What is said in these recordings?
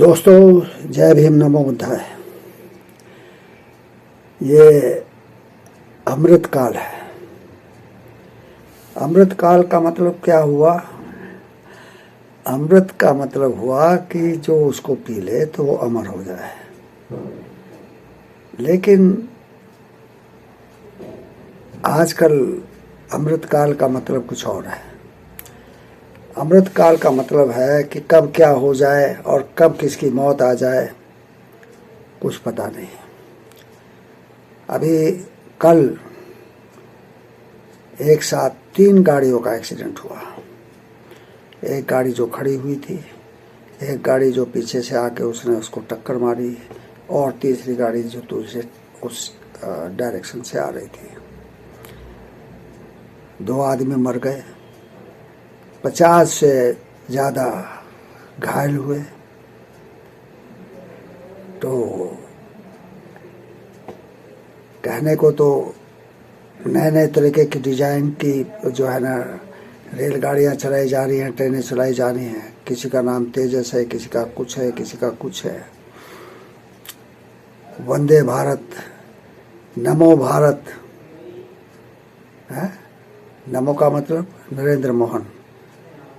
दोस्तों, जय भीम, नमो बुद्धाय। ये अमृत काल है। अमृत काल का मतलब क्या हुआ? अमृत का मतलब हुआ कि जो उसको पी ले तो वो अमर हो जाए। लेकिन आजकल अमृत काल का मतलब कुछ और है। अमृत काल का मतलब है कि कब क्या हो जाए और कब किसकी मौत आ जाए कुछ पता नहीं। अभी कल एक साथ 3 गाड़ियों का एक्सीडेंट हुआ। एक गाड़ी जो खड़ी हुई थी, एक गाड़ी जो पीछे से आके उसने उसको टक्कर मारी, और तीसरी गाड़ी जो दूसरे उस डायरेक्शन से आ रही थी। 2 आदमी मर गए, 50 से ज़्यादा घायल हुए। तो कहने को तो नए नए तरीके की डिजाइन की जो है ना रेलगाड़ियाँ चलाई जा रही हैं, ट्रेनें चलाई जा रही हैं। किसी का नाम तेजस है, किसी का कुछ है, किसी का कुछ है। वंदे भारत, नमो भारत है। नमो का मतलब नरेंद्र मोहन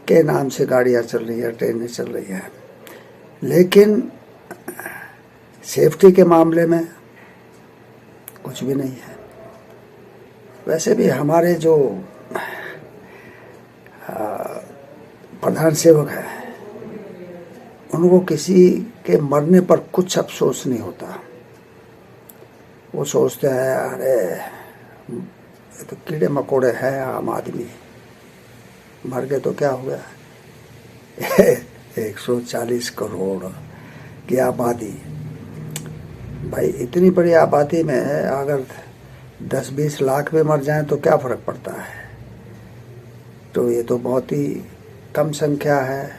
के नाम से गाड़ियाँ चल रही है, ट्रेनें चल रही है। लेकिन सेफ्टी के मामले में कुछ भी नहीं है। वैसे भी हमारे जो प्रधान सेवक है, उनको किसी के मरने पर कुछ अफसोस नहीं होता। वो सोचते हैं अरे ये तो कीड़े मकोड़े हैं, आम आदमी मर गए तो क्या हो गया। 140 करोड़ की आबादी, भाई इतनी बड़ी आबादी में अगर 10-20 लाख में मर जाएं तो क्या फर्क पड़ता है। तो ये तो बहुत ही कम संख्या है।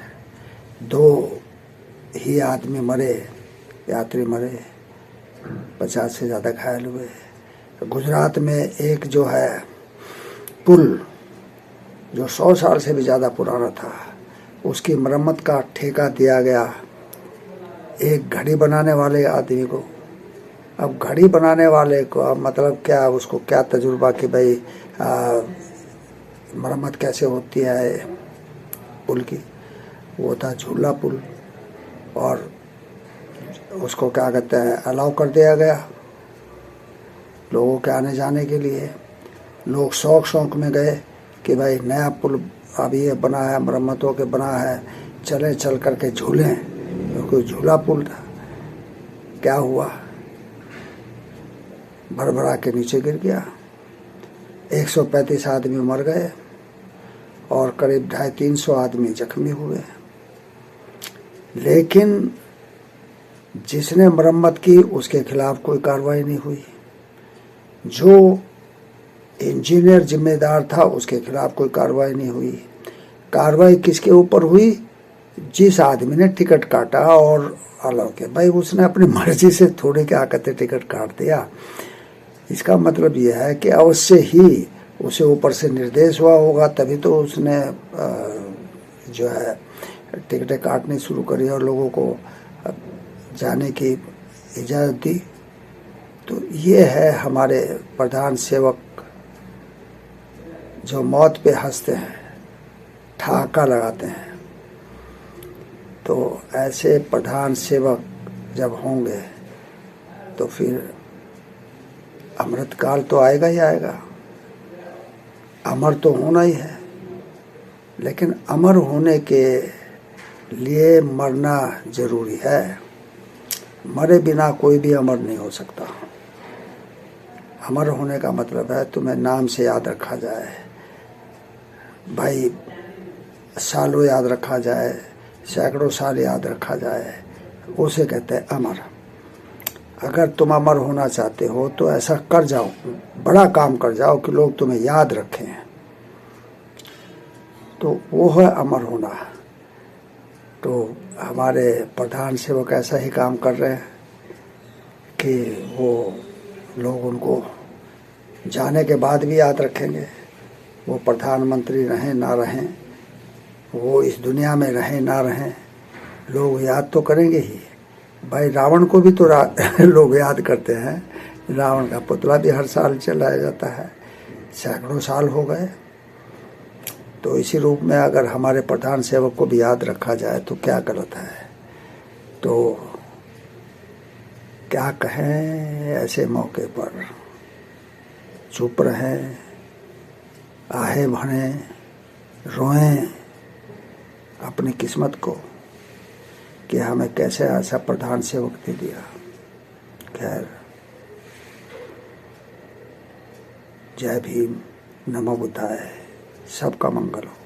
2 ही आदमी मरे, यात्री मरे, 50 से ज़्यादा घायल हुए। गुजरात में एक जो है पुल जो 100 साल से भी ज़्यादा पुराना था, उसकी मरम्मत का ठेका दिया गया एक घड़ी बनाने वाले आदमी को। अब घड़ी बनाने वाले को अब मतलब क्या, उसको क्या तजुर्बा कि भाई मरम्मत कैसे होती है पुल की। वो था झूला पुल, और उसको क्या कहते हैं अलाउ कर दिया गया लोगों के आने जाने के लिए। लोग शौक में गए कि भाई नया पुल अभी ये बना है, मरम्मत होके बना है, चलें चल करके झूलें, क्योंकि झूला पुल था। क्या हुआ, भरभरा के नीचे गिर गया। 135 आदमी मर गए और करीब 250-300 आदमी जख्मी हुए। लेकिन जिसने मरम्मत की उसके खिलाफ कोई कार्रवाई नहीं हुई। जो इंजीनियर जिम्मेदार था उसके खिलाफ कोई कार्रवाई नहीं हुई। कार्रवाई किसके ऊपर हुई? जिस आदमी ने टिकट काटा और अलाउ किया। भाई उसने अपनी मर्जी से थोड़े क्या कहते टिकट काट दिया। इसका मतलब यह है कि अवश्य ही उसे ऊपर से निर्देश हुआ होगा, तभी तो उसने जो है टिकटें काटनी शुरू करी और लोगों को जाने की इजाज़त दी। तो ये है हमारे प्रधान सेवक जो मौत पे हंसते हैं, ठहाका लगाते हैं। तो ऐसे प्रधान सेवक जब होंगे तो फिर अमृत काल तो आएगा ही आएगा। अमर तो होना ही है, लेकिन अमर होने के लिए मरना जरूरी है। मरे बिना कोई भी अमर नहीं हो सकता। अमर होने का मतलब है तुम्हें नाम से याद रखा जाए, भाई सालों याद रखा जाए, सैकड़ों साल याद रखा जाए, उसे कहते हैं अमर। अगर तुम अमर होना चाहते हो तो ऐसा कर जाओ, बड़ा काम कर जाओ कि लोग तुम्हें याद रखें, तो वो है अमर होना। तो हमारे प्रधान सेवक ऐसा ही काम कर रहे हैं कि वो लोग उनको जाने के बाद भी याद रखेंगे। वो प्रधानमंत्री रहें ना रहें, वो इस दुनिया में रहें ना रहें, लोग याद तो करेंगे ही। भाई रावण को भी तो लोग याद करते हैं। रावण का पुतला भी हर साल चलाया जाता है, सैकड़ों साल हो गए। तो इसी रूप में अगर हमारे प्रधान सेवक को भी याद रखा जाए तो क्या गलत है। तो क्या कहें ऐसे मौके पर, चुप रहें, आहे भने, रोएं अपनी किस्मत को कि हमें कैसे ऐसा प्रधान सेवक दे दिया। खैर, जय भीम, नमो बुद्धाय, सबका मंगल हो।